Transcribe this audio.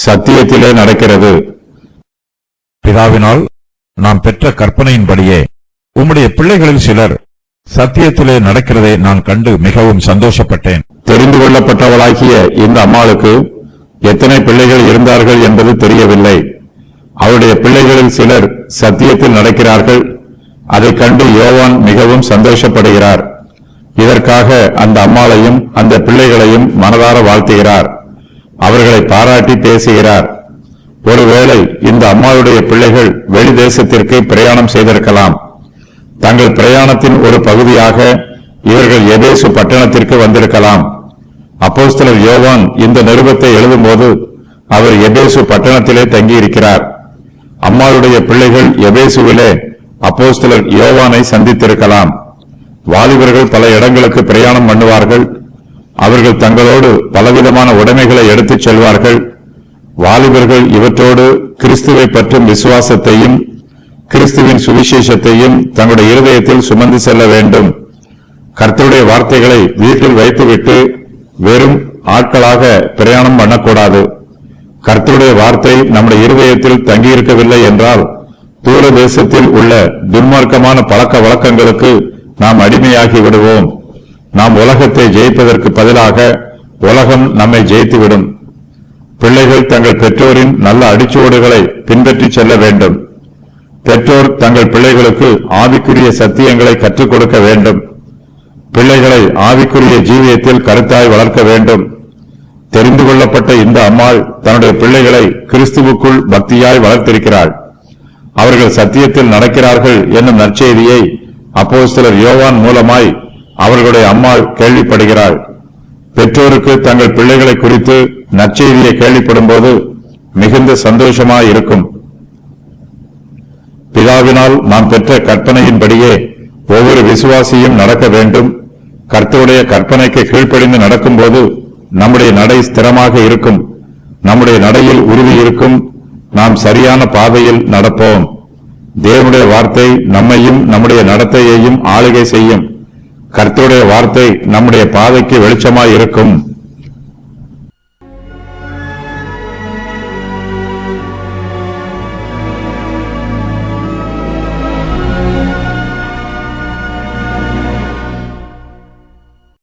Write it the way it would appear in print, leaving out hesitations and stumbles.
சத்தியத்திலே நடக்கிறது. பிதாவினால் நாம் பெற்ற கற்பனையின்படியே உம்முடைய பிள்ளைகளில் சிலர் சத்தியத்திலே நடக்கிறதை நான் கண்டு மிகவும் சந்தோஷப்பட்டேன். தெரிந்து கொள்ளப்பட்டவளாகிய இந்த அம்மாளுக்கு எத்தனை பிள்ளைகள் இருந்தார்கள் என்பது தெரியவில்லை. அவருடைய பிள்ளைகளில் சிலர் சத்தியத்தில் நடக்கிறார்கள். அதைக் கண்டு யோவான் மிகவும் சந்தோஷப்படுகிறார். இதற்காக அந்த அம்மாளையும் அந்த பிள்ளைகளையும் மனதார வாழ்த்துகிறார். அவர்களை பாராட்டி பேசுகிறார். ஒருவேளை இந்த அம்மாளுடைய பிள்ளைகள் வெளி தேசத்திற்கு பிரயாணம் செய்திருக்கலாம். தங்கள் பிரயாணத்தின் ஒரு பகுதியாக இவர்கள் எபேசு பட்டணத்திற்கு வந்திருக்கலாம். அப்போஸ்தலர் யோவான் இந்த நிருபத்தை எழுதும்போது அவர் எபேசு பட்டணத்திலே தங்கியிருக்கிறார். அம்மாளுடைய பிள்ளைகள் எபேசுவிலே அப்போஸ்தலர் யோவானை சந்தித்திருக்கலாம். வாலிபர்கள் பல இடங்களுக்கு பிரயாணம் பண்ணுவார்கள். அவர்கள் தங்களோடு பலவிதமான உடைமைகளை எடுத்துச் செல்வார்கள். வாலிபர்கள் இவற்றோடு கிறிஸ்துவை பற்றும் விசுவாசத்தையும் கிறிஸ்துவின் சுவிசேஷத்தையும் தங்களுடைய இருதயத்தில் சுமந்து செல்ல வேண்டும். கர்த்தருடைய வார்த்தைகளை வீட்டில் வைத்துவிட்டு வெறும் ஆட்களாக பிரயாணம் பண்ணக்கூடாது. கர்த்தருடைய வார்த்தை நம்முடைய இருதயத்தில் தங்கியிருக்கவில்லை என்றால் தூர தேசத்தில் உள்ள துன்மார்க்கமான பழக்க வழக்கங்களுக்கு நாம் அடிமையாகி விடுவோம். நாம் உலகத்தை ஜெயிப்பதற்கு பதிலாக உலகம் நம்மை ஜெயித்துவிடும். பிள்ளைகள் தங்கள் பெற்றோரின் நல்ல அடிச்சுவடுகளை பின்பற்றி செல்ல வேண்டும். பெற்றோர் தங்கள் பிள்ளைகளுக்கு ஆவிக்குரிய சத்தியங்களை கற்றுக் கொடுக்க வேண்டும். பிள்ளைகளை ஆவிக்குரிய ஜீவியத்தில் கருத்தாய் வளர்க்க வேண்டும். தெரிந்து கொள்ளப்பட்ட இந்த அம்மாள் தன்னுடைய பிள்ளைகளை கிறிஸ்துவுக்குள் பக்தியாய் வளர்த்திருக்கிறாள். அவர்கள் சத்தியத்தில் நடக்கிறார்கள் என்னும் நற்செய்தியை அப்போஸ்தலர் யோவான் மூலமாய் அவர்களுடைய அம்மாள் கேள்விப்படுகிறாள். பெற்றோருக்கு தங்கள் பிள்ளைகளை குறித்து நற்செய்தியை கேள்விப்படும் போது மிகுந்த சந்தோஷமாயிருக்கும். பிதாவினால் நாம் பெற்ற கற்பனையின்படியே ஒவ்வொரு விசுவாசியும் நடக்க வேண்டும். கர்த்தருடைய கற்பனைக்கு கீழ்ப்படிந்து நடக்கும்போது நம்முடைய நடை ஸ்திரமாக இருக்கும். நம்முடைய நடையில் உறுதி இருக்கும். நாம் சரியான பாதையில் நடப்போம். தேவனுடைய வார்த்தை நம்மையும் நம்முடைய நடத்தையையும் ஆளுகை செய்யும். கர்த்தருடைய வார்த்தை நம்முடைய பாதைக்கு வெளிச்சமாய் இருக்கும்.